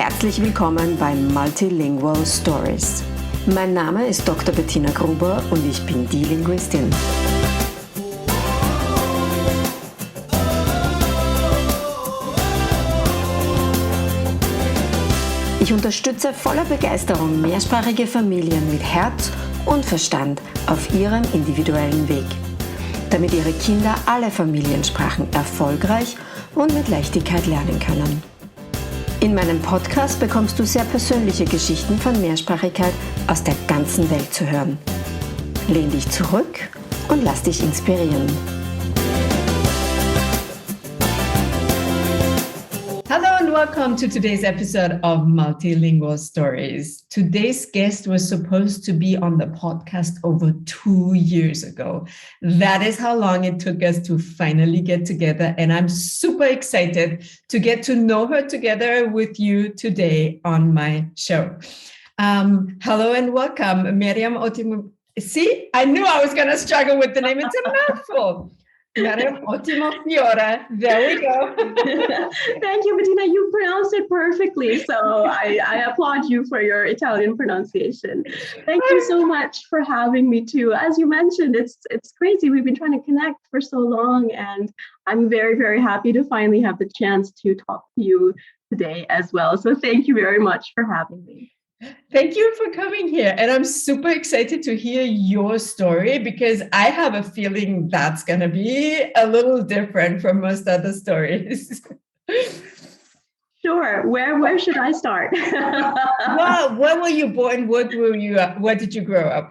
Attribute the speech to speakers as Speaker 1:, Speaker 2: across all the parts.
Speaker 1: Herzlich willkommen bei Multilingual Stories. Mein Name ist Dr. Bettina Gruber und ich bin die Linguistin. Ich unterstütze voller Begeisterung mehrsprachige Familien mit Herz und Verstand auf ihrem individuellen Weg, damit ihre Kinder alle Familiensprachen erfolgreich und mit Leichtigkeit lernen können. In meinem Podcast bekommst du sehr persönliche Geschichten von Mehrsprachigkeit aus der ganzen Welt zu hören. Lehn dich zurück und lass dich inspirieren.
Speaker 2: Hello and welcome to today's episode of Multilingual Stories. Today's guest was supposed to be on the podcast over 2 years ago. That is how long it took us to finally get together, and I'm super excited to get to know her together with you today on my show. Hello and welcome, Mariam Ottimofiore. See, I knew I was going to struggle with the name. It's a mouthful. Mariam Ottimofiore. There we go.
Speaker 3: Thank you, Bettina. You pronounced it perfectly. So I applaud you for your Italian pronunciation. Thank you so much for having me too. As you mentioned, it's crazy. We've been trying to connect for so long, and I'm very, very happy to finally have the chance to talk to you today as well. So thank you very much for having me.
Speaker 2: Thank you for coming here. And I'm super excited to hear your story because I have a feeling that's going to be a little different from most other stories.
Speaker 3: Sure. Where should I start?
Speaker 2: Well, where were you born? Where did you grow up?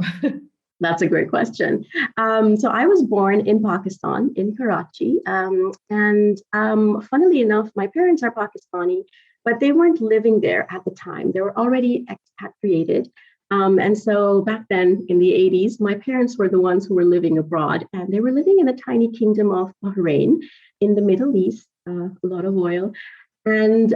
Speaker 3: That's a great question. So I was born in Pakistan, in Karachi. Funnily enough, my parents are Pakistani, but they weren't living there at the time. They were already expatriated. And so back then in the 80s, my parents were the ones who were living abroad, and they were living in the tiny kingdom of Bahrain in the Middle East, a lot of oil. And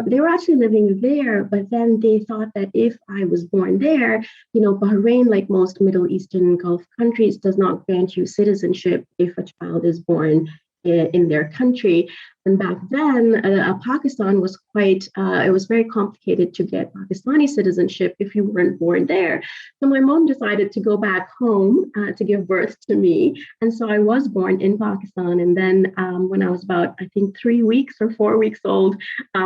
Speaker 3: they were actually living there, but then they thought that if I was born there, Bahrain, like most Middle Eastern Gulf countries, does not grant you citizenship if a child is born in their country. And back then, Pakistan was it was very complicated to get Pakistani citizenship if you weren't born there. So my mom decided to go back home to give birth to me. And so I was born in Pakistan. And then when I was about, I think, 3 weeks or 4 weeks old,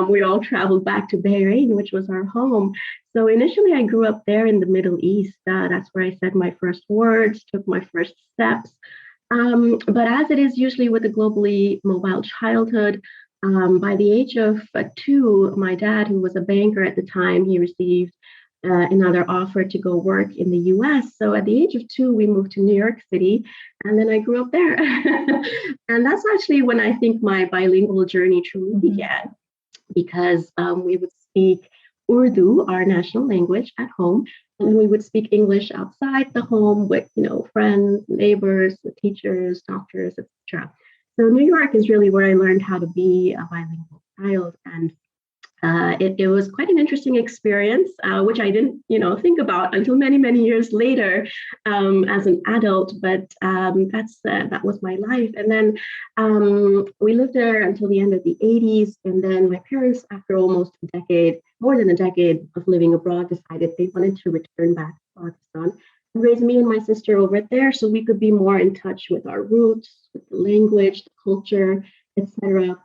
Speaker 3: we all traveled back to Bahrain, which was our home. So initially, I grew up there in the Middle East. That's where I said my first words, took my first steps. But as it is usually with a globally mobile childhood, by the age of 2, my dad, who was a banker at the time, he received another offer to go work in the US. So at the age of 2, we moved to New York City, and then I grew up there. And that's actually when I think my bilingual journey truly began, because we would speak Urdu, our national language, at home. And we would speak English outside the home with, friends, neighbors, teachers, doctors, etc. So New York is really where I learned how to be a bilingual child. And it was quite an interesting experience, which I didn't, think about until many, many years later as an adult. But that was my life. And then we lived there until the end of the 80s. And then my parents, after almost more than a decade of living abroad, decided they wanted to return back to Pakistan and raise me and my sister over there so we could be more in touch with our roots, with the language, the culture, etc.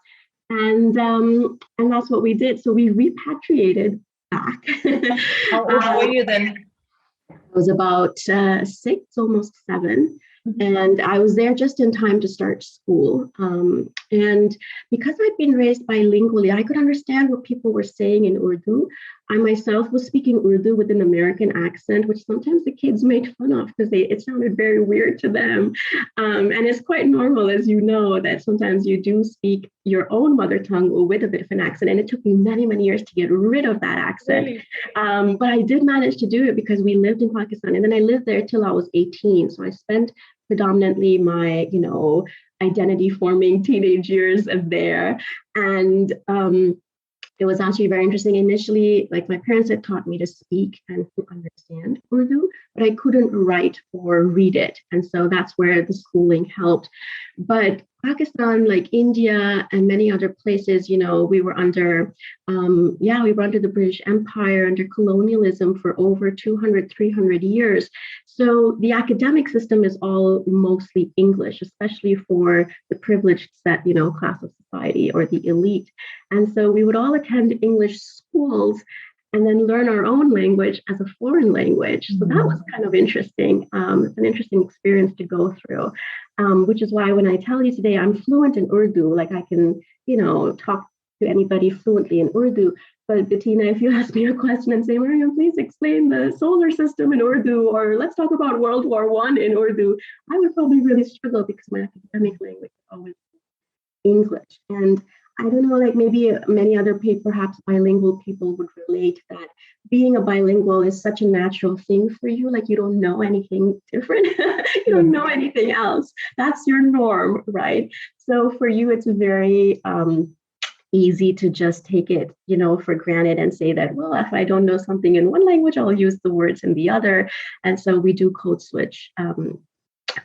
Speaker 3: And that's what we did. So we repatriated back.
Speaker 2: How old were you then?
Speaker 3: I was about 6, almost 7. And I was there just in time to start school. And because I'd been raised bilingually, I could understand what people were saying in Urdu. I myself was speaking Urdu with an American accent, which sometimes the kids made fun of because it sounded very weird to them. And it's quite normal, as you know, that sometimes you do speak your own mother tongue with a bit of an accent. And it took me many, many years to get rid of that accent.
Speaker 2: Really?
Speaker 3: But I did manage to do it because we lived in Pakistan. And then I lived there till I was 18. So I spent predominantly my, identity forming teenage years there. And it was actually very interesting. Initially, like my parents had taught me to speak and to understand Urdu, but I couldn't write or read it. And so that's where the schooling helped. But Pakistan, like India and many other places, we were under, the British Empire, under colonialism for over 200, 300 years. So the academic system is all mostly English, especially for the privileged set, class of society or the elite. And so we would all attend English schools and then learn our own language as a foreign language. So that was kind of interesting. It's an interesting experience to go through, which is why when I tell you today I'm fluent in Urdu, like I can, talk to anybody fluently in Urdu. But Bettina, if you ask me a question and say, Mariam, please explain the solar system in Urdu, or let's talk about World War I in Urdu, I would probably really struggle because my academic language is always English. And I don't know, like maybe many other perhaps bilingual people would relate that being a bilingual is such a natural thing for you. Like you don't know anything different. You don't know anything else. That's your norm, right? So for you, it's very easy to just take it, for granted and say that, well, if I don't know something in one language, I'll use the words in the other. And so we do code switch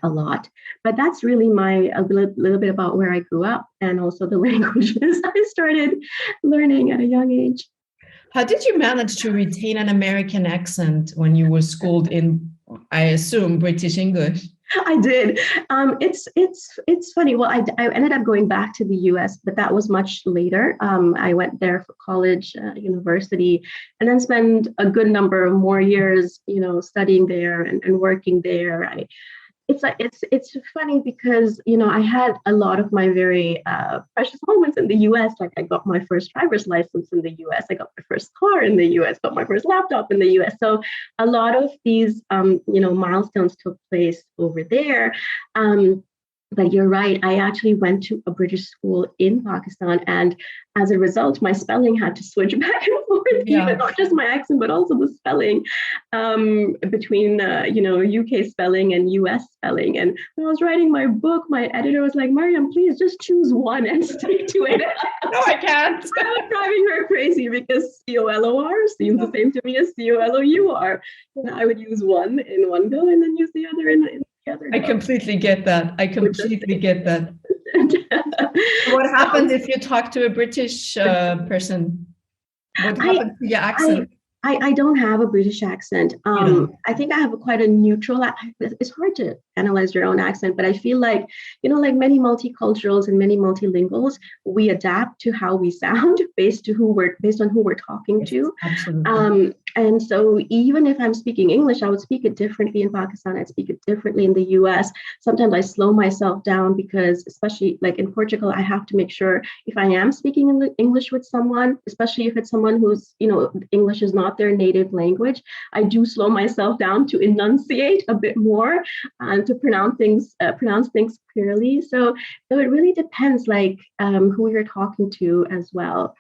Speaker 3: a lot. But that's really a little bit about where I grew up and also the languages I started learning at a young age.
Speaker 2: How did you manage to retain an American accent when you were schooled in, I assume, British English?
Speaker 3: I did. It's funny. Well, I ended up going back to the US, but that was much later. I went there for college, university, and then spent a good number of more years, studying there and working there. It's funny because, I had a lot of my very precious moments in the US. Like I got my first driver's license in the US. I got my first car in the US, got my first laptop in the US. So a lot of these, milestones took place over there. But you're right. I actually went to a British school in Pakistan. And as a result, my spelling had to switch back and forth, even not just my accent, but also the spelling between, UK spelling and US spelling. And when I was writing my book, my editor was like, Mariam, please just choose one and stick to it.
Speaker 2: No, I can't.
Speaker 3: I was driving her crazy because COLOR seems the same to me as COLOUR. And I would use one in one go and then use the other in the other.
Speaker 2: I completely get that. What happens if you talk to a British person? What happens to your accent?
Speaker 3: I don't have a British accent. I think I have quite a neutral. It's hard to analyze your own accent, but I feel like, like many multiculturals and many multilinguals, we adapt to how we sound based on who we're talking to.
Speaker 2: Absolutely.
Speaker 3: And so even if I'm speaking English, I would speak it differently in Pakistan. I'd speak it differently in the US. Sometimes I slow myself down because, especially like in Portugal, I have to make sure if I am speaking in English with someone, especially if it's someone who's, English is not their native language, I do slow myself down to enunciate a bit more and to pronounce things clearly. So it really depends, like who you're talking to as well.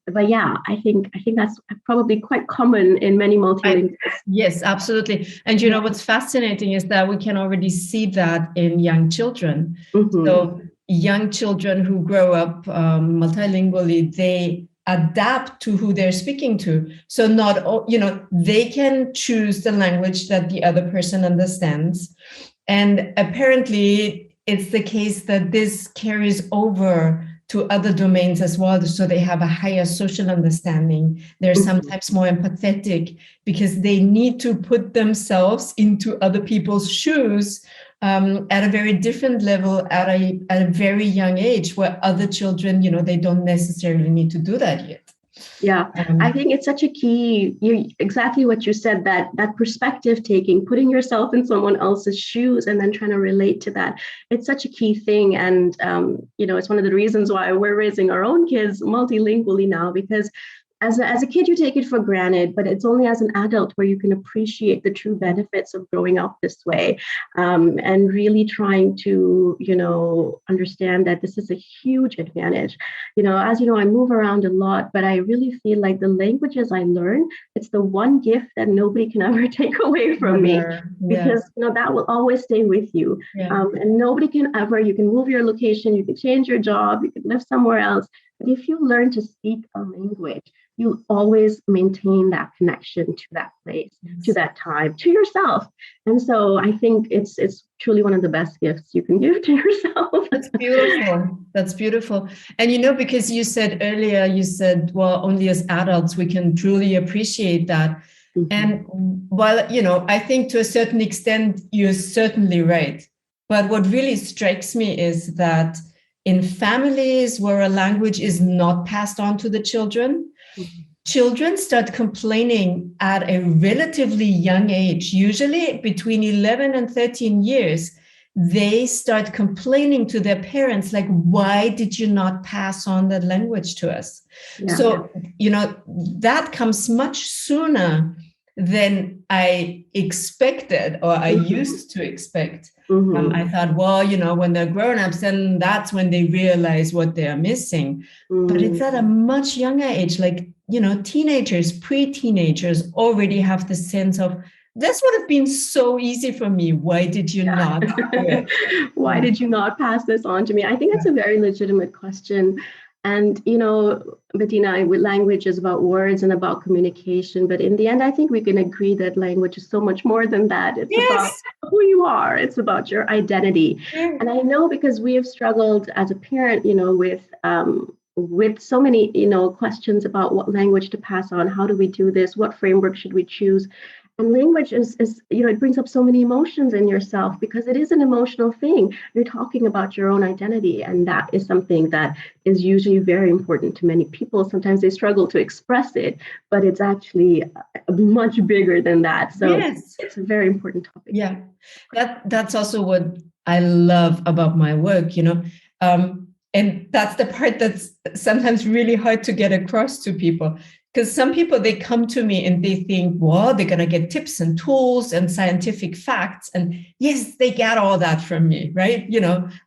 Speaker 3: But yeah, I think that's probably quite common in many multilinguals.
Speaker 2: Yes, absolutely. And what's fascinating is that we can already see that in young children. Mm-hmm. So young children who grow up multilingually, they adapt to who they're speaking to. So they can choose the language that the other person understands. And apparently it's the case that this carries over to other domains as well. So they have a higher social understanding. They're sometimes more empathetic because they need to put themselves into other people's shoes at a very different level at a very young age, where other children, they don't necessarily need to do that yet.
Speaker 3: Yeah, I think it's such a key, exactly what you said, that perspective taking, putting yourself in someone else's shoes and then trying to relate to that. It's such a key thing. And, it's one of the reasons why we're raising our own kids multilingually now, because as a kid, you take it for granted, but it's only as an adult where you can appreciate the true benefits of growing up this way, and really trying to, understand that this is a huge advantage. As you know, I move around a lot, but I really feel like the languages I learn, it's the one gift that nobody can ever take away from me, because that will always stay with you. And nobody can ever, you can move your location, you can change your job, you can live somewhere else, But if you learn to speak a language, you always maintain that connection to that place, to that time, to yourself. And so I think it's truly one of the best gifts you can give to yourself.
Speaker 2: That's beautiful. That's beautiful. And because you said earlier, well, only as adults we can truly appreciate that. Mm-hmm. And while, I think to a certain extent, you're certainly right. But what really strikes me is that in families where a language is not passed on to the children, children start complaining at a relatively young age, usually between 11 and 13 years. They start complaining to their parents, like, why did you not pass on that language to us? Yeah. So, that comes much sooner than I expected, or I used to expect. Mm-hmm. I thought, well, when they're grown-ups, then that's when they realize what they're missing. Mm-hmm. But it's at a much younger age, like, teenagers, pre-teenagers already have the sense of, this would have been so easy for me. Why did you not do it?
Speaker 3: Why did you not pass this on to me? I think it's a very legitimate question. And, Bettina, with language is about words and about communication. But in the end, I think we can agree that language is so much more than that. It's about who you are. It's about your identity. Yeah. And I know because we have struggled as a parent, with so many, questions about what language to pass on. How do we do this? What framework should we choose? And language is it brings up so many emotions in yourself because it is an emotional thing. You're talking about your own identity. And that is something that is usually very important to many people. Sometimes they struggle to express it, but it's actually much bigger than that. So it's a very important topic.
Speaker 2: Yeah, that's also what I love about my work, and that's the part that's sometimes really hard to get across to people. Because some people, they come to me and they think, well, they're going to get tips and tools and scientific facts. And yes, they get all that from me, right?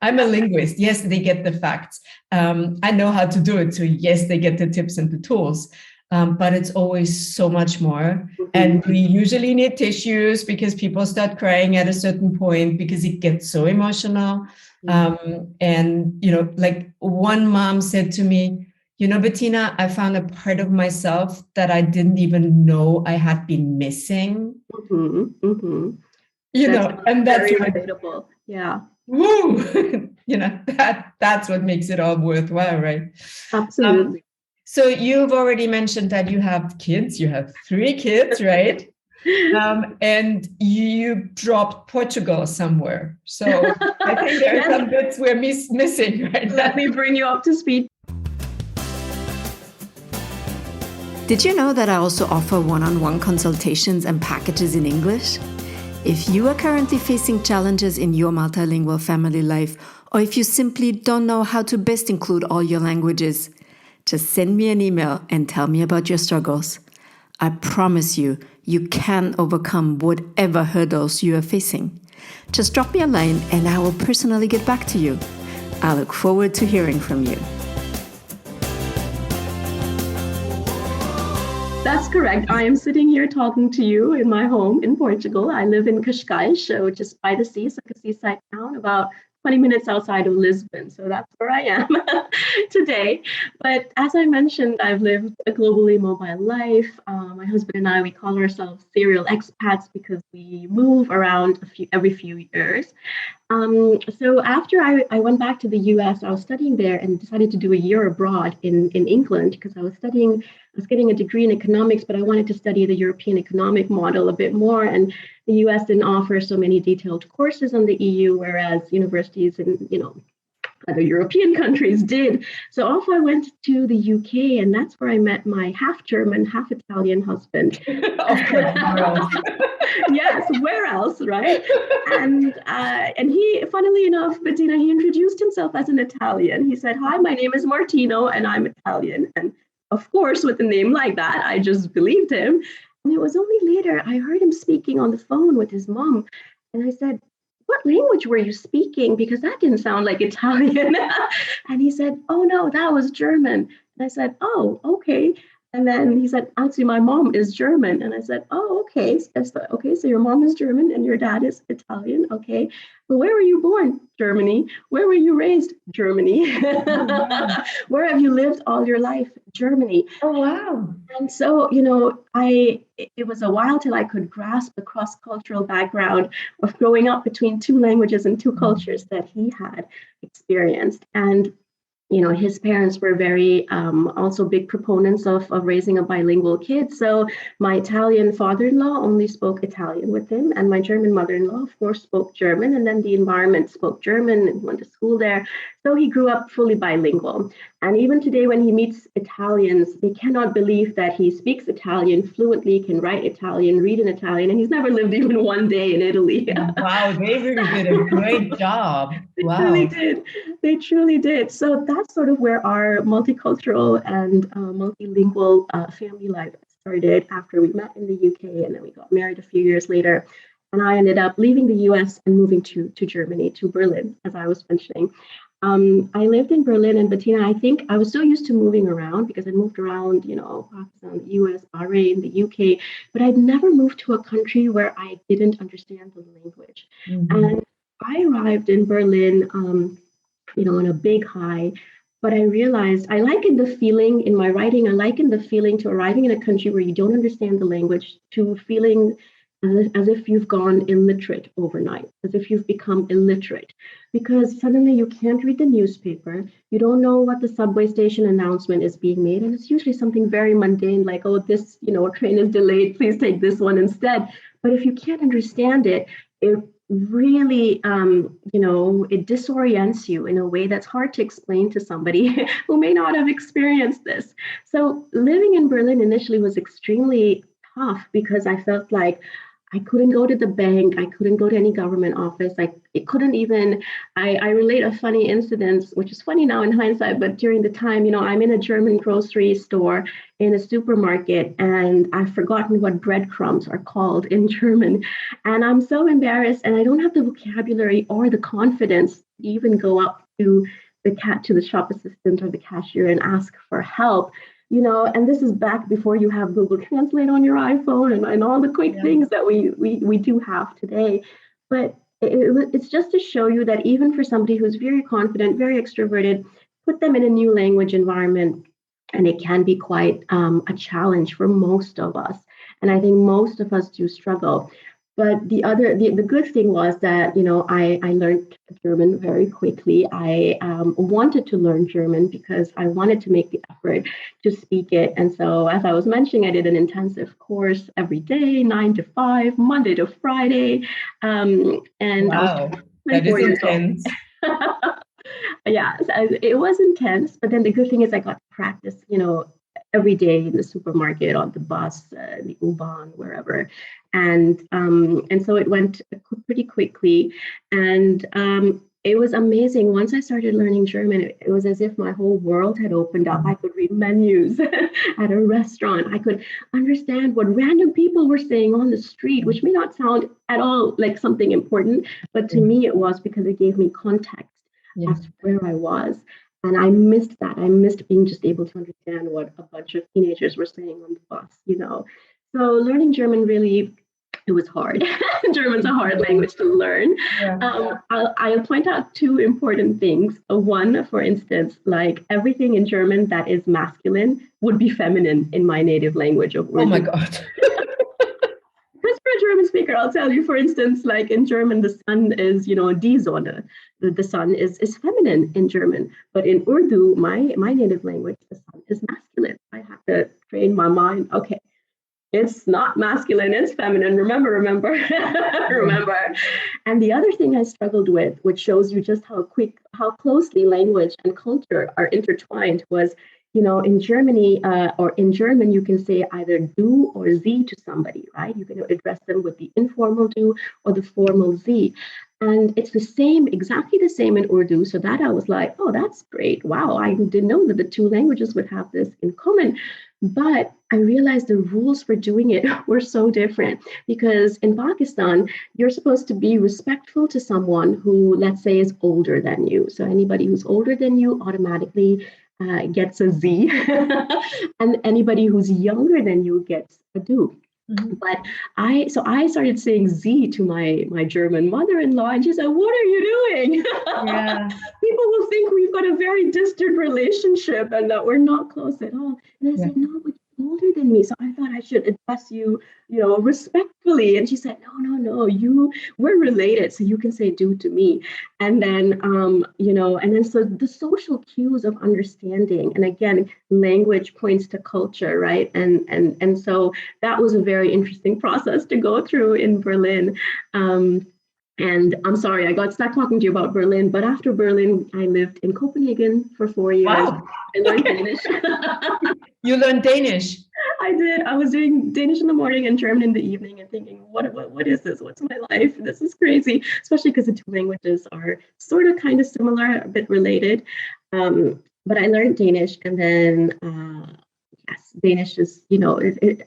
Speaker 2: I'm a linguist. Yes, they get the facts. I know how to do it. So yes, they get the tips and the tools. But it's always so much more. Mm-hmm. And we usually need tissues because people start crying at a certain point because it gets so emotional. And, like one mom said to me, Bettina, I found a part of myself that I didn't even know I had been missing. Mm-hmm. Mm-hmm. And that's
Speaker 3: very relatable. Yeah.
Speaker 2: Woo! That's what makes it all worthwhile, right?
Speaker 3: Absolutely.
Speaker 2: So you've already mentioned that you have kids. You have 3 kids, right? And you dropped Portugal somewhere. So I think there are some bits we're missing right now.
Speaker 3: Let me bring you up to speed.
Speaker 1: Did you know that I also offer one-on-one consultations and packages in English? If you are currently facing challenges in your multilingual family life, or if you simply don't know how to best include all your languages, just send me an email and tell me about your struggles. I promise you, you can overcome whatever hurdles you are facing. Just drop me a line and I will personally get back to you. I look forward to hearing from you.
Speaker 3: That's correct. I am sitting here talking to you in my home in Portugal. I live in Cascais, which is by the sea, so a seaside town about 20 minutes outside of Lisbon. So that's where I am today. But as I mentioned, I've lived a globally mobile life. My husband and I, we call ourselves serial expats because we move around every few years. So after I went back to the US, I was studying there and decided to do a year abroad in England because I was getting a degree in economics, but I wanted to study the European economic model a bit more. And the US didn't offer so many detailed courses on the EU, whereas universities in other European countries did. So off I went to the UK, and that's where I met my half German, half Italian husband. Yes, where else, right? And he, funnily enough, Bettina, he introduced himself as an Italian. He said, "Hi, my name is Martino, and I'm Italian." And of course, with a name like that, I just believed him. And it was only later I heard him speaking on the phone with his mom. And I said, "What language were you speaking? Because that didn't sound like Italian." And he said, "Oh, no, that was German." And I said, "Oh, okay." And then he said, actually, my mom is German. And I said, oh, okay. So your mom is German and your dad is Italian. Okay. But where were you born? Germany. Where were you raised? Germany. Where have you lived all your life? Germany.
Speaker 2: Oh, wow.
Speaker 3: And so, it was a while till I could grasp the cross-cultural background of growing up between two languages and two cultures that he had experienced. And his parents were very also big proponents of raising a bilingual kid. So my Italian father-in-law only spoke Italian with him, and my German mother-in-law, of course, spoke German, and then the environment spoke German and went to school there. So he grew up fully bilingual. And even today, when he meets Italians, they cannot believe that he speaks Italian fluently, can write Italian, read in Italian, and he's never lived even one day in Italy.
Speaker 2: Wow, they really did a great job. Wow.
Speaker 3: They truly did. So that's sort of where our multicultural and multilingual family life started after we met in the UK, and then we got married a few years later. And I ended up leaving the US and moving to Germany, to Berlin, as I was mentioning. I lived in Berlin, and Bettina, I think I was so used to moving around because I moved around, Pakistan, the US, Bahrain, the UK, but I'd never moved to a country where I didn't understand the language. Mm-hmm. And I arrived in Berlin, on a big high, but I realized I likened the feeling in my writing, I likened the feeling to arriving in a country where you don't understand the language to feeling as if you've gone illiterate overnight, as if you've become illiterate, because suddenly you can't read the newspaper, you don't know what the subway station announcement is being made, and it's usually something very mundane like, oh, this, train is delayed, please take this one instead. But if you can't understand it, it really, it disorients you in a way that's hard to explain to somebody who may not have experienced this. So living in Berlin initially was extremely tough because I felt like I couldn't go to the bank. I couldn't go to any government office. I relate a funny incident, which is funny now in hindsight, but during the time, I'm in a German grocery store in a supermarket, and I've forgotten what breadcrumbs are called in German. And I'm so embarrassed, and I don't have the vocabulary or the confidence to even go up to the shop assistant or the cashier and ask for help. And this is back before you have Google Translate on your iPhone and all the quick things that we do have today. But it's just to show you that even for somebody who's very confident, very extroverted, put them in a new language environment, and it can be quite a challenge for most of us. And I think most of us do struggle. But the good thing was that, I learned German very quickly. I wanted to learn German because I wanted to make the effort to speak it. And so, as I was mentioning, I did an intensive course every day, 9 to 5, Monday to Friday. And
Speaker 2: wow, that is intense.
Speaker 3: Yeah, so it was intense. But then the good thing is I got to practice, every day in the supermarket, on the bus, the U-Bahn, wherever. And so it went pretty quickly. And it was amazing. Once I started learning German, it was as if my whole world had opened up. I could read menus at a restaurant. I could understand what random people were saying on the street, which may not sound at all like something important, but to me it was, because it gave me context as to where I was. And I missed that. I missed being just able to understand what a bunch of teenagers were saying on the bus, So learning German really, it was hard. German's a hard language to learn. Yeah. I'll point out two important things. One, for instance, like everything in German that is masculine would be feminine in my native language of Urdu.
Speaker 2: Oh my God.
Speaker 3: Because for a German speaker, I'll tell you, for instance, like in German, the sun is, die Sonne. The sun is feminine in German. But in Urdu, my native language, the sun is masculine. I have to train my mind. Okay, it's not masculine, it's feminine. Remember. Remember. And the other thing I struggled with, which shows you just how closely language and culture are intertwined, was, in Germany or in German, you can say either du or sie to somebody, right? You can address them with the informal du or the formal sie. And it's exactly the same in Urdu. So that I was like, oh, that's great. Wow, I didn't know that the two languages would have this in common. But I realized the rules for doing it were so different, because in Pakistan, you're supposed to be respectful to someone who, let's say, is older than you. So anybody who's older than you, automatically gets a Z, and anybody who's younger than you gets a do. But I started saying Z to my German mother-in-law, and she said, "What are you doing?"
Speaker 2: Yeah.
Speaker 3: People will think we've got a very distant relationship and that we're not close at all. And I said, "No, but you're older than me, so I thought I should address you, respectfully." And she said, "No, we're related, so you can say do to me." And then, so the social cues of understanding, and again, language points to culture, right? And so that was a very interesting process to go through in Berlin. And I'm sorry, I got stuck talking to you about Berlin, but after Berlin, I lived in Copenhagen for 4 years.
Speaker 2: Wow.
Speaker 3: I learned Danish.
Speaker 2: You learned Danish?
Speaker 3: I did. I was doing Danish in the morning and German in the evening and thinking, what is this? What's my life? This is crazy, especially because the two languages are sort of kind of similar, a bit related. But I learned Danish, and then yes, Danish is,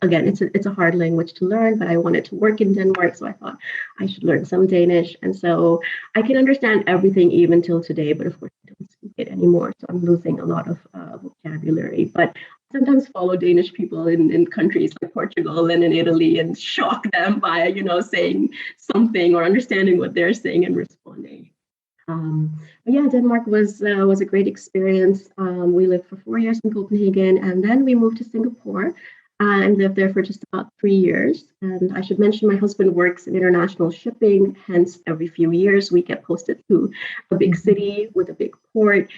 Speaker 3: again, it's a hard language to learn, but I wanted to work in Denmark, so I thought I should learn some Danish. And so I can understand everything even till today, but of course I don't speak it anymore, so I'm losing a lot of vocabulary. But I sometimes follow Danish people in countries like Portugal and in Italy and shock them by, saying something or understanding what they're saying and responding. But yeah, Denmark was a great experience. We lived for 4 years in Copenhagen, and then we moved to Singapore and lived there for just about 3 years. And I should mention my husband works in international shipping, hence every few years we get posted to a big city with a big port.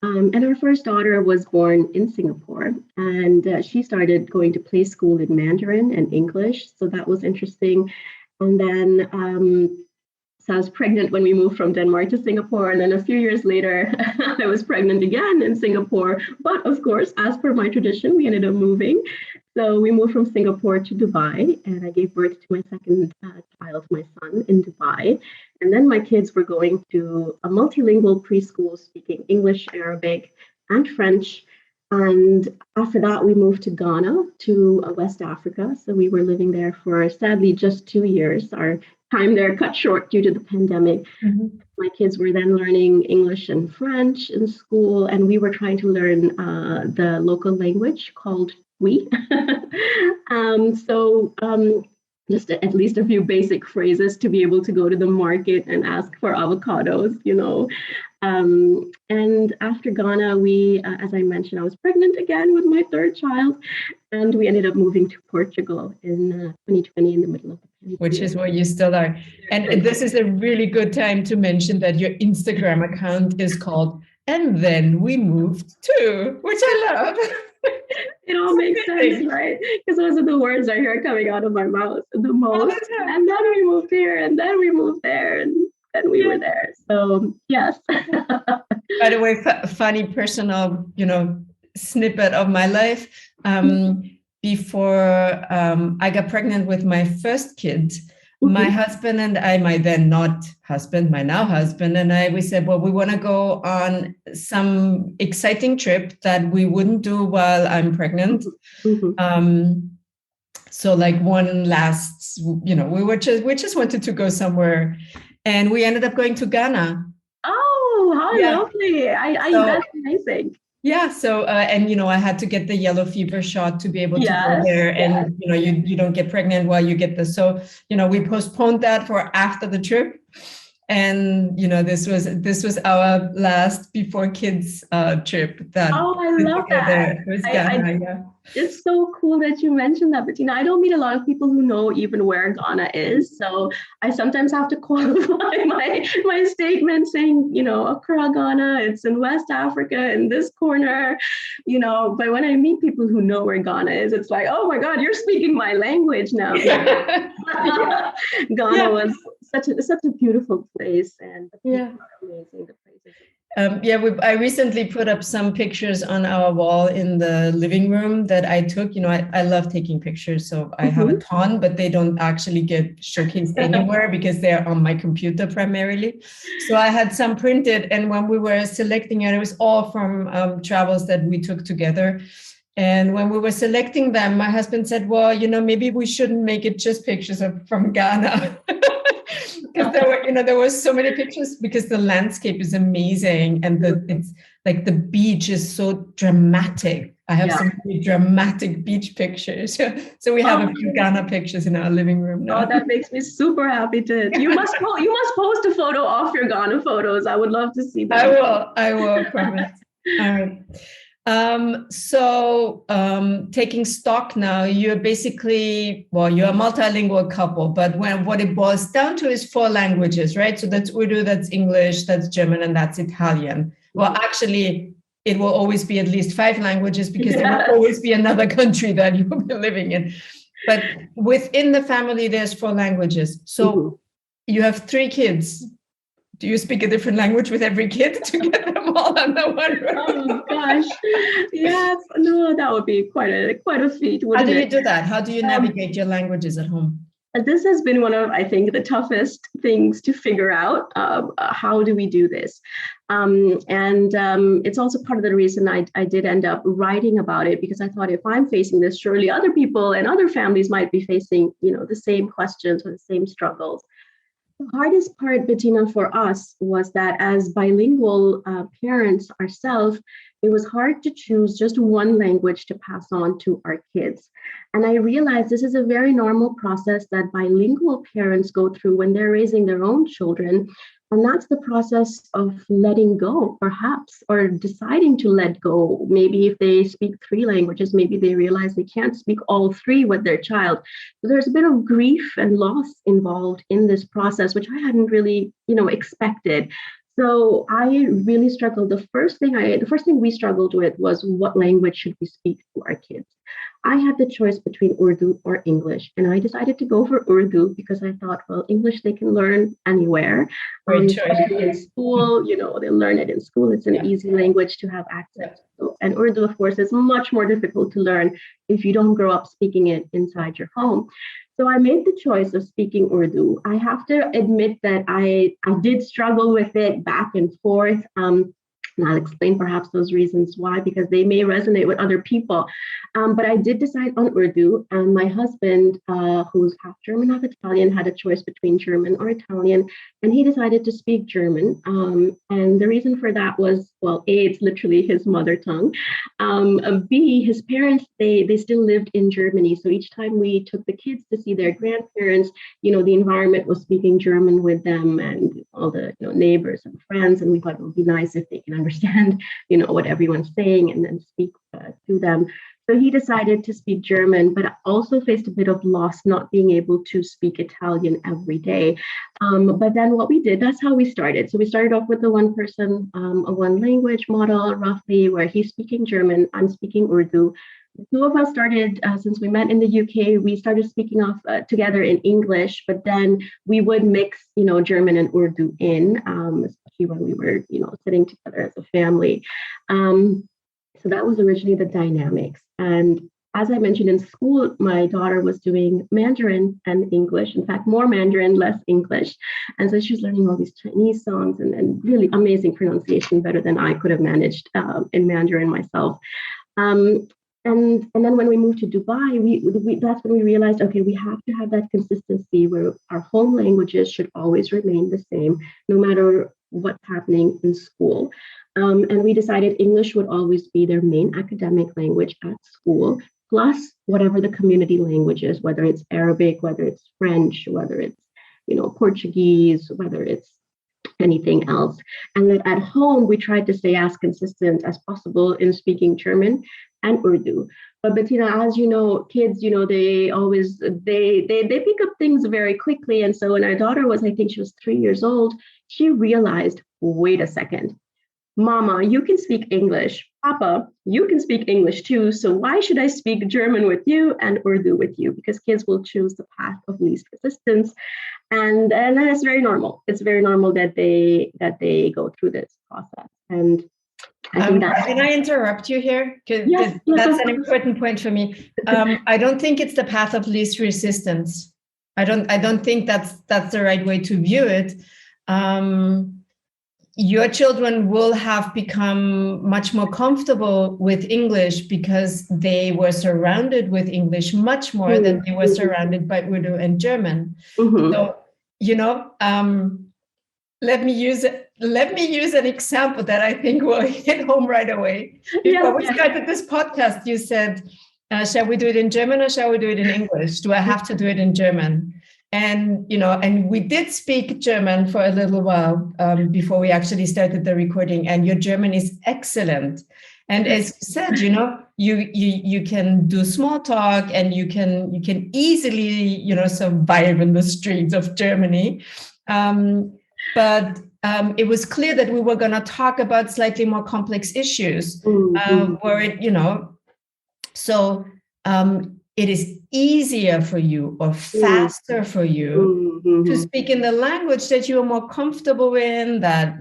Speaker 3: And our first daughter was born in Singapore, and she started going to play school in Mandarin and English, so that was interesting. And then so I was pregnant when we moved from Denmark to Singapore. And then a few years later, I was pregnant again in Singapore. But of course, as per my tradition, we ended up moving. So we moved from Singapore to Dubai, and I gave birth to my second child, my son, in Dubai. And then my kids were going to a multilingual preschool speaking English, Arabic, and French. And after that, we moved to Ghana, to West Africa. So we were living there for, sadly, just 2 years. Our time there cut short due to the pandemic. My kids were then learning English and French in school, and we were trying to learn the local language called Twi. Just at least a few basic phrases to be able to go to the market and ask for avocados, And after Ghana, we, as I mentioned, I was pregnant again with my third child, and we ended up moving to Portugal in 2020 in the middle of the pandemic.
Speaker 2: Which is where you still are. And this is a really good time to mention that your Instagram account is called "And Then We Moved To," which I love.
Speaker 3: It all makes sense, right? Because those are the words I hear coming out of my mouth the most. And then we moved here, and then we moved there, and then we were there. So yes.
Speaker 2: By the way, funny personal, snippet of my life. Before I got pregnant with my first kid, my husband and I, my then not husband, my now husband and I, we said, well, we want to go on some exciting trip that we wouldn't do while I'm pregnant. So like one last, we just wanted to go somewhere, and we ended up going to Ghana.
Speaker 3: Oh, how lovely. That's amazing.
Speaker 2: Yeah. So, I had to get the yellow fever shot to be able to go there. And, you don't get pregnant while you get this. So, we postponed that for after the trip. And, this was our last before kids trip.
Speaker 3: I love that.
Speaker 2: It was Ghana,
Speaker 3: It's so cool that you mentioned that, Bettina. I don't meet a lot of people who know even where Ghana is. So I sometimes have to qualify my statement saying, Accra, Ghana, it's in West Africa in this corner, but when I meet people who know where Ghana is, it's like, oh my God, you're speaking my language now. Ghana was such a beautiful place, and the people are amazing. The places.
Speaker 2: I recently put up some pictures on our wall in the living room that I took. I love taking pictures, so I have a ton, but they don't actually get showcased anywhere because they're on my computer primarily. So I had some printed, and when we were selecting it was all from travels that we took together. And when we were selecting them, my husband said, well, maybe we shouldn't make it just pictures from Ghana. Because there were so many pictures, because the landscape is amazing, and it's like the beach is so dramatic. I have some really dramatic beach pictures. So we have a few Ghana pictures in our living room now.
Speaker 3: Oh, that makes me super happy to. You must post a photo of your Ghana photos. I would love to see that.
Speaker 2: I will, promise. All right. So taking stock now, you're basically, you're a multilingual couple, but what it boils down to is 4 languages, right? So that's Urdu, that's English, that's German, and that's Italian. Well, actually, it will always be at least 5 languages, because there will always be another country that you will be living in. But within the family, there's 4 languages. So you have 3 kids. Do you speak a different language with every kid to get them all under one roof?
Speaker 3: Oh gosh, yes. No, that would be quite a feat.
Speaker 2: How do you do that? How do you navigate your languages at home?
Speaker 3: This has been one of, I think, the toughest things to figure out. How do we do this? It's also part of the reason I did end up writing about it, because I thought, if I'm facing this, surely other people and other families might be facing, the same questions or the same struggles. The hardest part, Bettina, for us was that as bilingual parents ourselves, it was hard to choose just one language to pass on to our kids. And I realized this is a very normal process that bilingual parents go through when they're raising their own children. And that's the process of letting go, perhaps, or deciding to let go. Maybe if they speak 3 languages, maybe they realize they can't speak all 3 with their child. So there's a bit of grief and loss involved in this process, which I hadn't really, expected. So I really struggled. The first thing we struggled with was, what language should we speak to our kids? I had the choice between Urdu or English, and I decided to go for Urdu because I thought, well, English they can learn anywhere.
Speaker 2: Great choice.
Speaker 3: In school, they'll learn it in school. It's an easy language to have access to. And Urdu, of course, is much more difficult to learn if you don't grow up speaking it inside your home. So I made the choice of speaking Urdu. I have to admit that I did struggle with it back and forth. And I'll explain perhaps those reasons why, because they may resonate with other people. But I did decide on Urdu, and my husband, who's half German, half Italian, had a choice between German or Italian, and he decided to speak German. And the reason for that was, well, A, it's literally his mother tongue. B, his parents, they still lived in Germany. So each time we took the kids to see their grandparents, the environment was speaking German with them and all the neighbors and friends. And we thought it would be nice if they can understand, what everyone's saying and then speak to them. So he decided to speak German, but also faced a bit of loss not being able to speak Italian every day. But then what we did, that's how we started. So we started off with the one person, a one language model, roughly, where he's speaking German, I'm speaking Urdu. The 2 of us started, since we met in the UK, we started speaking off together in English, but then we would mix, German and Urdu in, especially when we were, sitting together as a family. So that was originally the dynamics. And as I mentioned, in school, my daughter was doing Mandarin and English. In fact, more Mandarin, less English. And so she was learning all these Chinese songs and really amazing pronunciation, better than I could have managed in Mandarin myself. And then when we moved to Dubai, we that's when we realized, okay, we have to have that consistency where our home languages should always remain the same, no matter what's happening in school. And we decided English would always be their main academic language at school, plus whatever the community language is, whether it's Arabic, whether it's French, whether it's, Portuguese, whether it's anything else. And then at home, we tried to stay as consistent as possible in speaking German and Urdu. But Bettina, as you know, kids, they always, they pick up things very quickly. And so when our daughter was, I think she was 3 years old, she realized, wait a second, Mama, you can speak English. Papa, you can speak English too. So why should I speak German with you and Urdu with you? Because kids will choose the path of least resistance. And that's very normal. It's very normal that they go through this process. And I think
Speaker 2: can I interrupt you here? Because that's an important point for me. I don't think it's the path of least resistance. I don't think that's the right way to view it. Your children will have become much more comfortable with English because they were surrounded with English much more than they were surrounded by Urdu and German. Mm-hmm. So let me use an example that I think will hit home right away. Before we started this podcast, you said, shall we do it in German or shall we do it in English? Do I have to do it in German? And, and we did speak German for a little while before we actually started the recording, and your German is excellent. And as you said, you can do small talk, and you can easily, survive in the streets of Germany. But it was clear that we were going to talk about slightly more complex issues, where it is easier for you or faster for you to speak in the language that you are more comfortable in, that,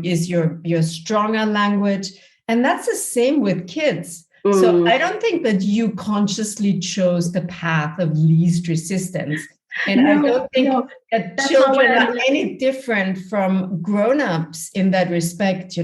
Speaker 2: is your stronger language. And that's the same with kids. So I don't think that you consciously chose the path of least resistance. And I don't think that children are any different from grown-ups in that respect,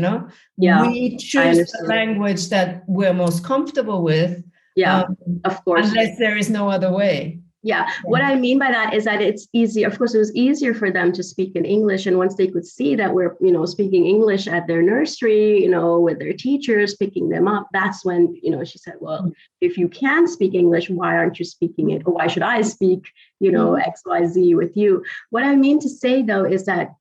Speaker 2: We choose the language that we're most comfortable with.
Speaker 3: Yeah, of course.
Speaker 2: Unless there is no other way.
Speaker 3: Yeah. What I mean by that is that it's easy. Of course, it was easier for them to speak in English. And once they could see that we're, speaking English at their nursery, with their teachers, picking them up, that's when, she said, well, if you can speak English, why aren't you speaking it? Or why should I speak, X, Y, Z with you? What I mean to say, though, is that,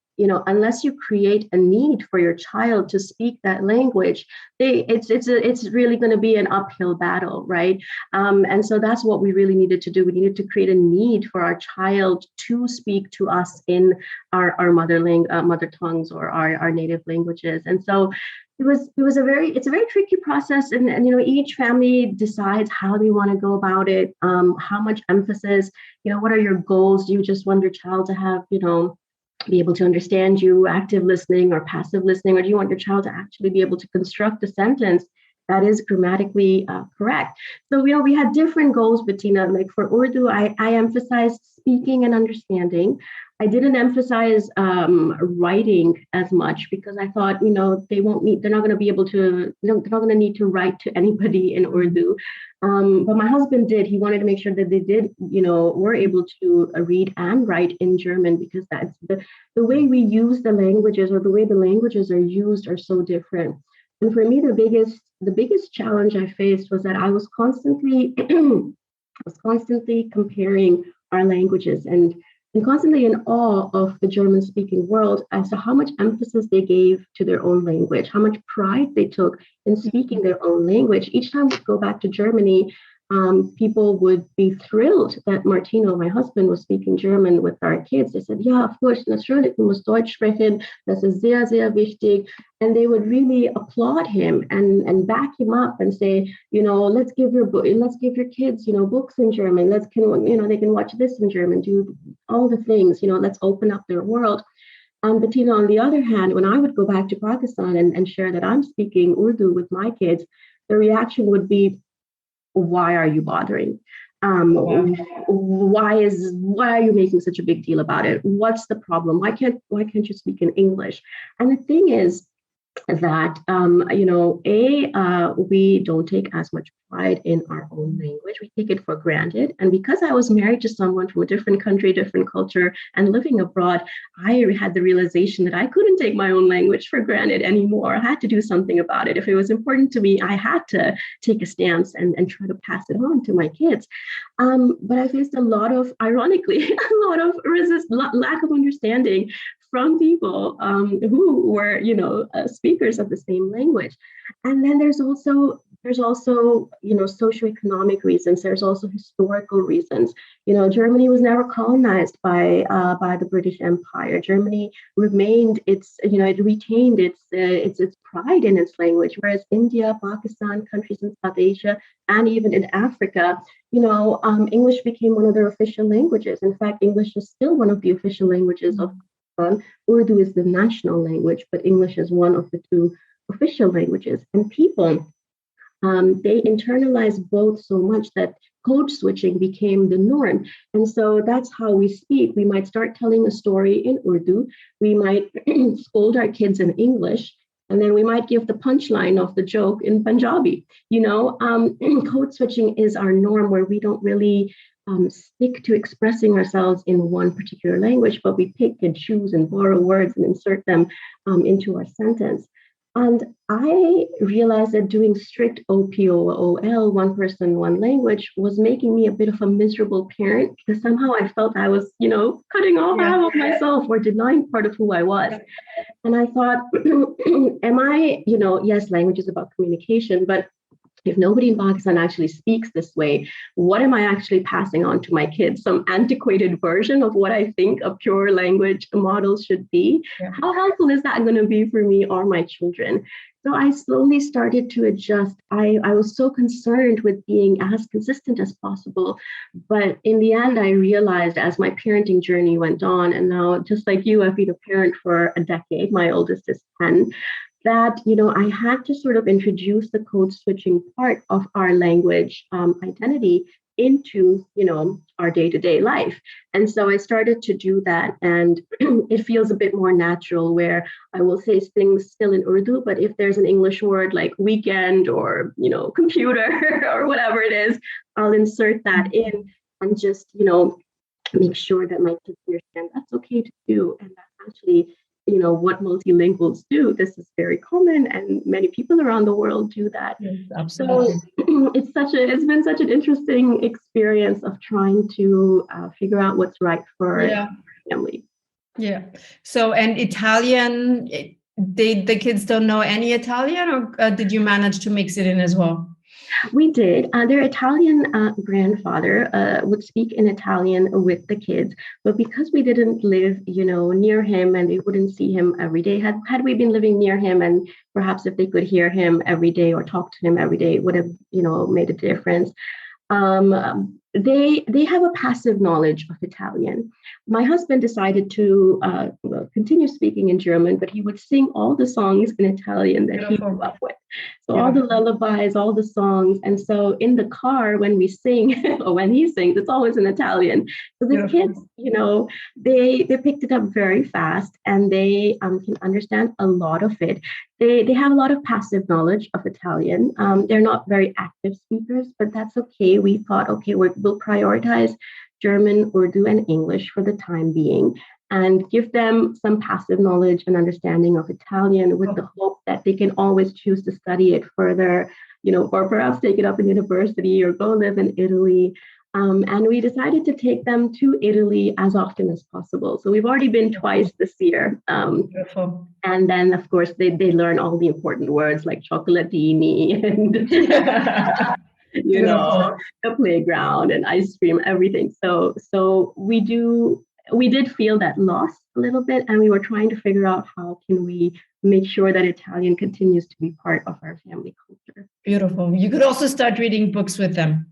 Speaker 3: unless you create a need for your child to speak that language, it's really going to be an uphill battle, right? And so that's what we really needed to do. We needed to create a need for our child to speak to us in our mother tongues or our native languages. And so it's a very tricky process, and each family decides how they want to go about it, how much emphasis, what are your goals? Do you just want your child to have, be able to understand you, active listening or passive listening, or do you want your child to actually be able to construct a sentence that is grammatically correct? So, we had different goals, Bettina. Like for Urdu, I emphasized speaking and understanding. I didn't emphasize writing as much because I thought, they're not going to be able to, they're not going to need to write to anybody in Urdu. But my husband did. He wanted to make sure that they did, were able to read and write in German, because that's the way we use the languages, or the way the languages are used, are so different. And for me, the biggest challenge I faced was that I was constantly comparing our languages and constantly in awe of the German-speaking world as to how much emphasis they gave to their own language, how much pride they took in speaking their own language. Each time we go back to Germany, people would be thrilled that Martino, my husband, was speaking German with our kids. They said, yeah, of course, natürlich, du musst Deutsch sprechen, das ist sehr, sehr wichtig. And they would really applaud him and back him up and say, let's give your kids, books in German. They can watch this in German, do all the things, let's open up their world. But, on the other hand, when I would go back to Pakistan and share that I'm speaking Urdu with my kids, the reaction would be, why are you bothering? Why are you making such a big deal about it? What's the problem? Why can't you speak in English? And the thing is that, we don't take as much pride in our own language. We take it for granted. And because I was married to someone from a different country, different culture, and living abroad, I had the realization that I couldn't take my own language for granted anymore. I had to do something about it. If it was important to me, I had to take a stance and try to pass it on to my kids. But I faced ironically, a lot of lack of understanding from people who were, speakers of the same language. And then there's also socioeconomic reasons. There's also historical reasons. Germany was never colonized by the British Empire. Germany remained it retained its pride in its language, whereas India, Pakistan, countries in South Asia, and even in Africa, English became one of their official languages. In fact, English is still one of the official languages of Pakistan. Urdu is the national language, but English is one of the two official languages. And people, they internalized both so much that code switching became the norm. And so that's how we speak. We might start telling a story in Urdu. We might scold our kids in English, and then we might give the punchline of the joke in Punjabi. Code switching is our norm, where we don't really stick to expressing ourselves in one particular language, but we pick and choose and borrow words and insert them into our sentence. And I realized that doing strict OPOOL, one person, one language, was making me a bit of a miserable parent because somehow I felt I was, cutting off half of myself or denying part of who I was. And I thought, am I, yes, language is about communication, but if nobody in Pakistan actually speaks this way, what am I actually passing on to my kids? Some antiquated version of what I think a pure language model should be? Yeah. How helpful is that going to be for me or my children? So I slowly started to adjust. I was so concerned with being as consistent as possible. But in the end, I realized as my parenting journey went on, and now just like you, I've been a parent for a decade. My oldest is 10. That, I had to sort of introduce the code switching part of our language identity into, our day-to-day life. And so I started to do that. And it feels a bit more natural where I will say things still in Urdu, but if there's an English word like weekend or, computer or whatever it is, I'll insert that in and just, make sure that my kids understand that's okay to do. And that's actually what multilinguals do. This is very common, and many people around the world do that. Yes, absolutely. So it's been such an interesting experience of trying to figure out what's right for family.
Speaker 2: Yeah. So, and Italian, the kids don't know any Italian, or did you manage to mix it in as well?
Speaker 3: We did. Their Italian grandfather would speak in Italian with the kids, but because we didn't live, near him and they wouldn't see him every day, had we been living near him and perhaps if they could hear him every day or talk to him every day, it would have, made a difference. They have a passive knowledge of Italian. My husband decided to continue speaking in German, but he would sing all the songs in Italian that he grew up with. So all the lullabies, all the songs. And so in the car, when we sing or when he sings, it's always in Italian. So the kids, they picked it up very fast and they can understand a lot of it. They have a lot of passive knowledge of Italian. They're not very active speakers, but that's okay. We thought, okay, we'll prioritize German, Urdu, and English for the time being and give them some passive knowledge and understanding of Italian with the hope that they can always choose to study it further, or perhaps take it up in university or go live in Italy. And we decided to take them to Italy as often as possible. So we've already been twice this year. Beautiful. And then, of course, they learn all the important words like cioccolatini and, the playground and ice cream, everything. So we did feel that loss a little bit, and we were trying to figure out how can we make sure that Italian continues to be part of our family culture.
Speaker 2: Beautiful. You could also start reading books with them.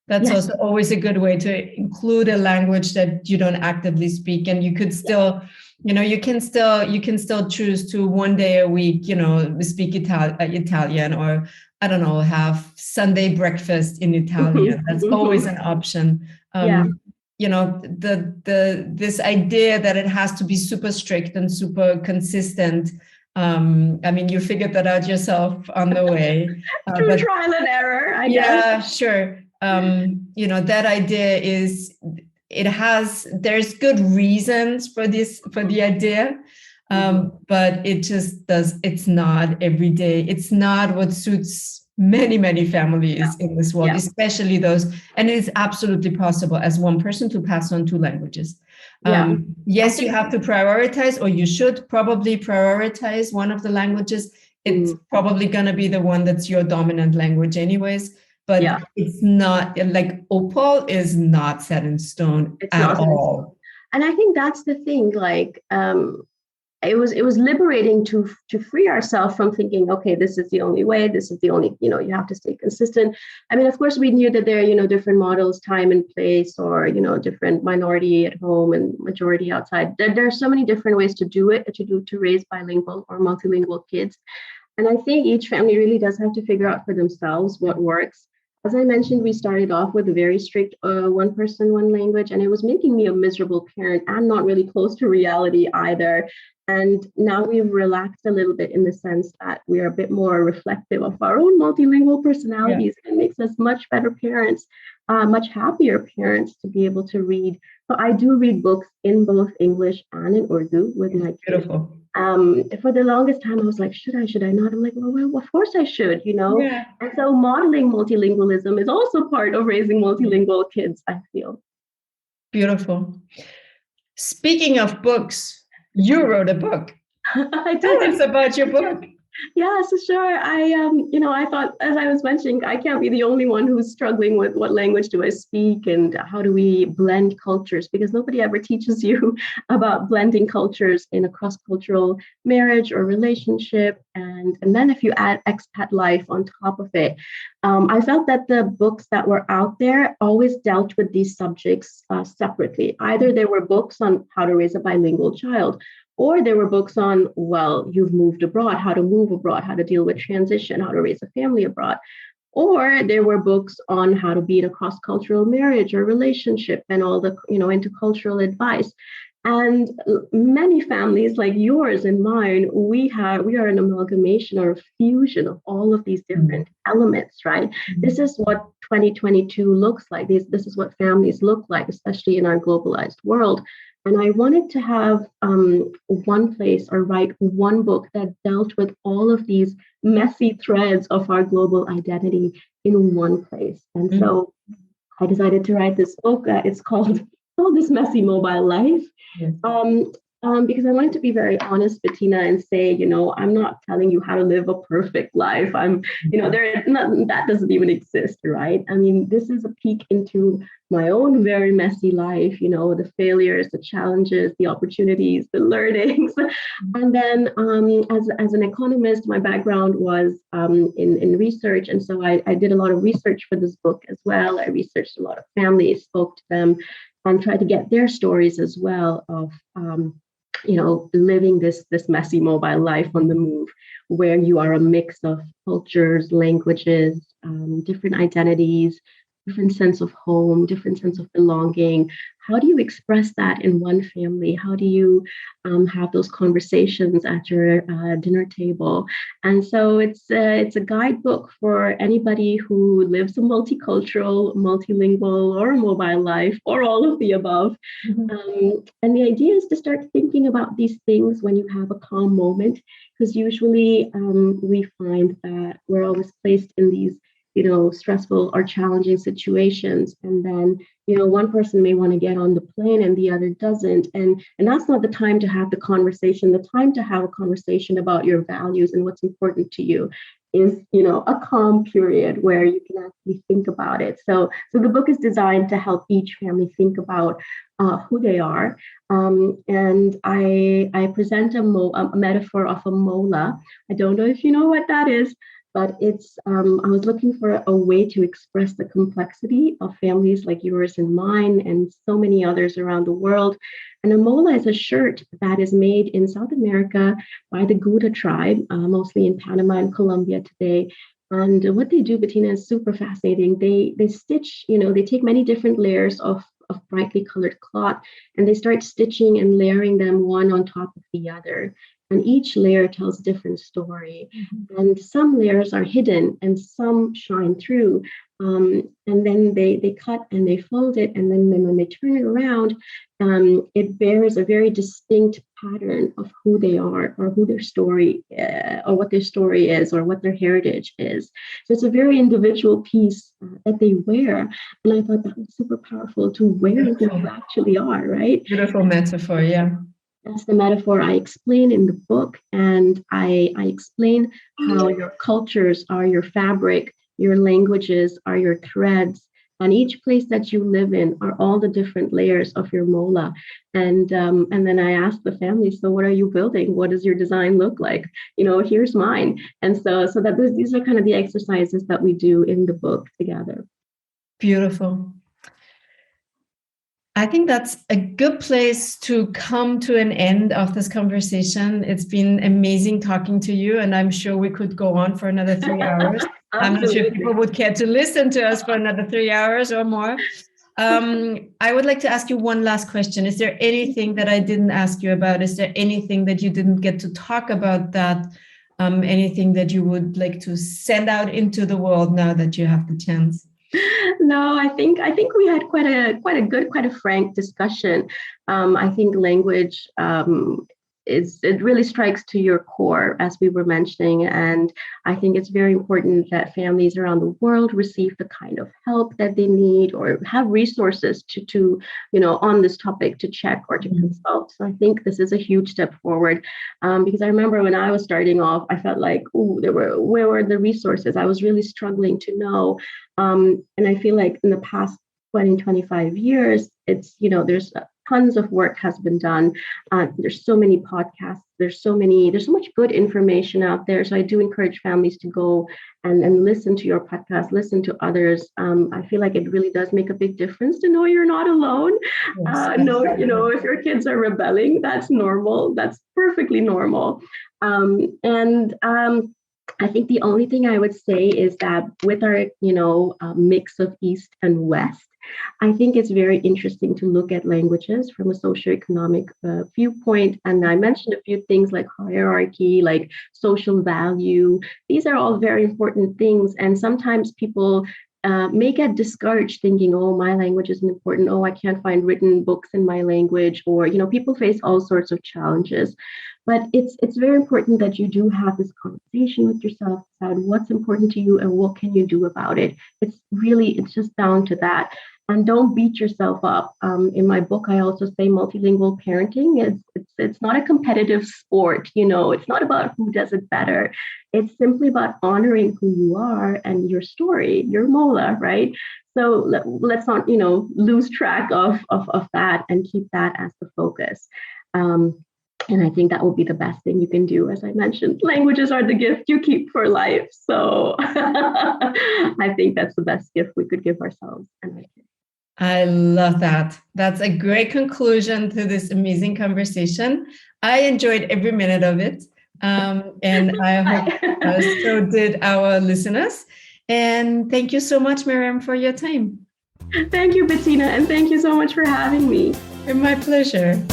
Speaker 2: That's also always a good way to include a language that you don't actively speak, and you could still, you can still choose to one day a week, speak Italian, or I don't know, have Sunday breakfast in Italian. That's always an option. This idea that it has to be super strict and super consistent. You figured that out yourself on the way.
Speaker 3: Through trial and error, I guess.
Speaker 2: Yeah, sure. That idea there's good reasons for the idea, but it's not every day. It's not what suits many, many families in this world, especially those. And it is absolutely possible as one person to pass on two languages. Yes, you have to prioritize, or you should probably prioritize one of the languages. It's probably going to be the one that's your dominant language anyways. But it's not like Opal is not set in stone at all.
Speaker 3: And I think that's the thing. Like, it was liberating to free ourselves from thinking, okay, this is the only way. This is the only, you have to stay consistent. I mean, of course, we knew that there are, different models, time and place, or, different minority at home and majority outside. There are so many different ways to do it, to raise bilingual or multilingual kids. And I think each family really does have to figure out for themselves what works. as I mentioned, we started off with a very strict one person, one language, and it was making me a miserable parent and not really close to reality either. And now we've relaxed a little bit in the sense that we are a bit more reflective of our own multilingual personalities. Yeah. It makes us much better parents, much happier parents to be able to read. So I do read books in both English and in Urdu with my kids.
Speaker 2: Beautiful.
Speaker 3: For the longest time, I was like, should I not? I'm like, well, of course I should, Yeah. And so modeling multilingualism is also part of raising multilingual kids, I feel.
Speaker 2: Beautiful. Speaking of books, you wrote a book.
Speaker 3: I did.
Speaker 2: Tell us about your book.
Speaker 3: Yeah, so sure. I thought, as I was mentioning, I can't be the only one who's struggling with what language do I speak and how do we blend cultures, because nobody ever teaches you about blending cultures in a cross-cultural marriage or relationship. And then if you add expat life on top of it, I felt that the books that were out there always dealt with these subjects separately. Either there were books on how to raise a bilingual child, or there were books on, well, you've moved abroad, how to move abroad, how to deal with transition, how to raise a family abroad. Or there were books on how to be in a cross-cultural marriage or relationship and all the, intercultural advice. And many families like yours and mine, we are an amalgamation or a fusion of all of these different elements, right? Mm-hmm. This is what 2022 looks like. This is what families look like, especially in our globalized world. And I wanted to have one place or write one book that dealt with all of these messy threads of our global identity in one place. And so I decided to write this book. It's called This Messy Mobile Life. Yes. Because I wanted to be very honest, Bettina, and say, I'm not telling you how to live a perfect life. That doesn't even exist, right? I mean, this is a peek into my own very messy life, the failures, the challenges, the opportunities, the learnings. And then as an economist, my background was in research. And so I did a lot of research for this book as well. I researched a lot of families, spoke to them, and tried to get their stories as well of living this messy mobile life on the move, where you are a mix of cultures, languages, different identities, different sense of home, different sense of belonging. How do you express that in one family? How do you have those conversations at your dinner table? And so it's a guidebook for anybody who lives a multicultural, multilingual, or a mobile life, or all of the above. Mm-hmm. And the idea is to start thinking about these things when you have a calm moment, because usually we find that we're always placed in these stressful or challenging situations. And then, one person may want to get on the plane and the other doesn't. And that's not the time to have the conversation. The time to have a conversation about your values and what's important to you is, a calm period where you can actually think about it. So the book is designed to help each family think about who they are. And I present a metaphor of a mola. I don't know if you know what that is, but it's, I was looking for a way to express the complexity of families like yours and mine and so many others around the world. And a mola is a shirt that is made in South America by the Gouda tribe, mostly in Panama and Colombia today. And what they do, Bettina, is super fascinating. They stitch, they take many different layers of brightly colored cloth, and they start stitching and layering them one on top of the other. And each layer tells a different story. Mm-hmm. And some layers are hidden and some shine through. And then they cut and they fold it. And then when they turn it around, it bears a very distinct pattern of who they are or who their story or what their story is or what their heritage is. So it's a very individual piece that they wear. And I thought that was super powerful to wear who you actually are, right?
Speaker 2: Beautiful metaphor, yeah.
Speaker 3: That's the metaphor I explain in the book. And I explain how your cultures are your fabric, your languages are your threads, and each place that you live in are all the different layers of your mola. And then I ask the family, so what are you building? What does your design look like? Here's mine. And so these are kind of the exercises that we do in the book together.
Speaker 2: Beautiful. I think that's a good place to come to an end of this conversation. It's been amazing talking to you, and I'm sure we could go on for another 3 hours. I'm not sure if people would care to listen to us for another 3 hours or more. I would like to ask you one last question. Is there anything that I didn't ask you about? Is there anything that you didn't get to talk about, that anything that you would like to send out into the world now that you have the chance?
Speaker 3: No, I think we had quite a good, quite a frank discussion. I think language it really strikes to your core, as we were mentioning, and I think it's very important that families around the world receive the kind of help that they need, or have resources to on this topic to check or to consult. So I think this is a huge step forward, because I remember when I was starting off, I felt like, where were the resources? I was really struggling to know, and I feel like in the past 20, 25 years, it's there's tons of work has been done. There's so many podcasts. There's so much good information out there. So I do encourage families to go and listen to your podcast, listen to others. I feel like it really does make a big difference to know you're not alone.
Speaker 2: Yes,
Speaker 3: If your kids are rebelling, that's normal. That's perfectly normal. I think the only thing I would say is that with our, mix of East and West, I think it's very interesting to look at languages from a socioeconomic viewpoint. And I mentioned a few things like hierarchy, like social value. These are all very important things. And sometimes people may get discouraged thinking, oh, my language isn't important. Oh, I can't find written books in my language. Or, people face all sorts of challenges. But it's very important that you do have this conversation with yourself, decide what's important to you and what can you do about it. It's just down to that. And don't beat yourself up. In my book, I also say multilingual parenting it's not a competitive sport. It's not about who does it better. It's simply about honoring who you are and your story, your mola, right? So let's not, lose track of that and keep that as the focus. And I think that will be the best thing you can do. As I mentioned, languages are the gift you keep for life. So I think that's the best gift we could give ourselves.
Speaker 2: I love that. That's a great conclusion to this amazing conversation. I enjoyed every minute of it. And I hope so did our listeners. And thank you so much, Mariam, for your time.
Speaker 3: Thank you, Bettina. And thank you so much for having me.
Speaker 2: My pleasure.